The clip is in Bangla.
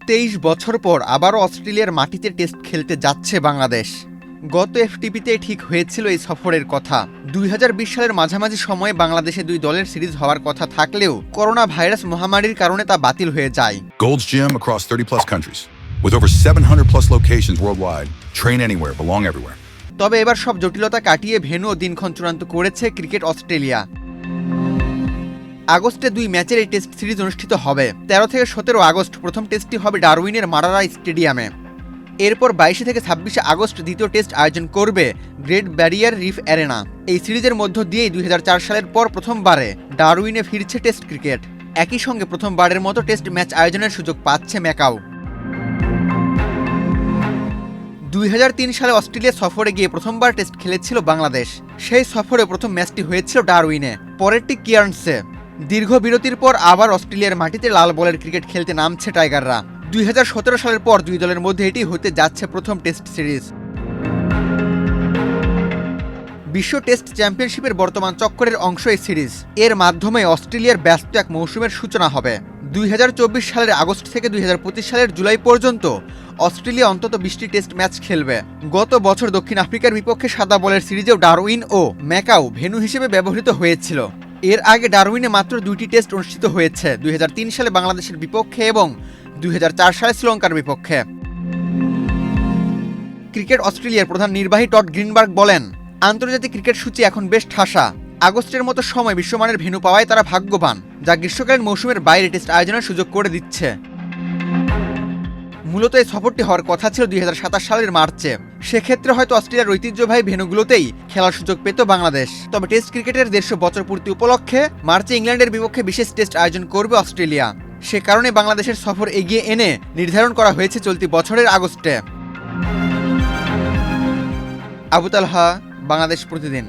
23 বছর পর আবারও অস্ট্রেলিয়ার মাটিতে টেস্ট খেলতে যাচ্ছে বাংলাদেশ। গত এফটিপিতে ঠিক হয়েছিল এই সফরের কথা। 2020 সালের মাঝামাঝি সময়ে বাংলাদেশে দুই দলের সিরিজ হওয়ার কথা থাকলেও করোনা ভাইরাস মহামারীর কারণে তা বাতিল হয়ে যায়। Gold's Gym across 30+ countries. With over 700+ locations worldwide. Train anywhere, belong everywhere. তবে এবার সব জটিলতা কাটিয়ে ভেন্যু ও দিনক্ষণ চূড়ান্ত করেছে ক্রিকেট অস্ট্রেলিয়া। আগস্টে 2 ম্যাচের এই টেস্ট সিরিজ অনুষ্ঠিত হবে। 13 থেকে 17 আগস্ট প্রথম টেস্টটি হবে ডারউইনের মারারা স্টেডিয়ামে। এরপর 22 থেকে 26 আগস্ট দ্বিতীয় টেস্ট আয়োজন করবে গ্রেট ব্যারিয়ার রিফ অ্যারেনা। এই সিরিজের মধ্য দিয়েই 2004 সালের পর প্রথমবারে ডারউইনে ফিরছে টেস্ট ক্রিকেট। একই সঙ্গে প্রথমবারের মতো টেস্ট ম্যাচ আয়োজনের সুযোগ পাচ্ছে ম্যাকাও। 2003 সালে অস্ট্রেলিয়া সফরে গিয়ে প্রথমবার টেস্ট খেলেছিল বাংলাদেশ। সেই সফরে প্রথম ম্যাচটি হয়েছিল ডারউইনে, পরেরটি কেয়ার্নসে। দীর্ঘ বিরতির পর আবার অস্ট্রেলিয়ার মাটিতে লাল বলের ক্রিকেট খেলতে নামছে টাইগাররা। 2017 সালের পর দুই দলের মধ্যে এটি হতে যাচ্ছে প্রথম টেস্ট সিরিজ। বিশ্ব টেস্ট চ্যাম্পিয়নশিপের বর্তমান চক্করের অংশ এই সিরিজ। এর মাধ্যমে অস্ট্রেলিয়ার ব্যস্ত এক মৌসুমের সূচনা হবে। 2024 সালের আগস্ট থেকে 2025 সালের জুলাই পর্যন্ত অস্ট্রেলিয়া অন্তত 20টি টেস্ট ম্যাচ খেলবে। গত বছর দক্ষিণ আফ্রিকার বিপক্ষে সাদা বলের সিরিজেও ডারউইন ও ম্যাকাও ভেন্যু হিসেবে ব্যবহৃত হয়েছিল। এর আগে ডারউইনে মাত্র 2টি টেস্ট অনুষ্ঠিত হয়েছে, 2003 সালে বাংলাদেশের বিপক্ষে এবং 2004 সালে শ্রীলঙ্কার বিপক্ষে। ক্রিকেট অস্ট্রেলিয়ার প্রধান নির্বাহী টড গ্রিনবার্গ বলেন, আন্তর্জাতিক ক্রিকেট সূচি এখন বেশ ঠাসা। আগস্টের মতো সময় বিশ্বমানের ভেন্যু পাওয়ায় তারা ভাগ্যবান, যা গ্রীষ্মকালীন মৌসুমের বাইরে টেস্ট আয়োজনের সুযোগ করে দিচ্ছে। মূলত এই সফরটি হওয়ার কথা ছিল 2027 সালের মার্চে। সেক্ষেত্রে হয়তো অস্ট্রেলিয়ার ঐতিহ্যবাহী ভেন্যুগুলোতেই খেলার সুযোগ পেত বাংলাদেশ। তবে টেস্ট ক্রিকেটের 150 বছর পূর্তি উপলক্ষে মার্চে ইংল্যান্ডের বিপক্ষে বিশেষ টেস্ট আয়োজন করবে অস্ট্রেলিয়া। সে কারণে বাংলাদেশের সফর এগিয়ে এনে নির্ধারণ করা হয়েছে চলতি বছরের আগস্টে। আবু তালহা, বাংলাদেশ প্রতিদিন।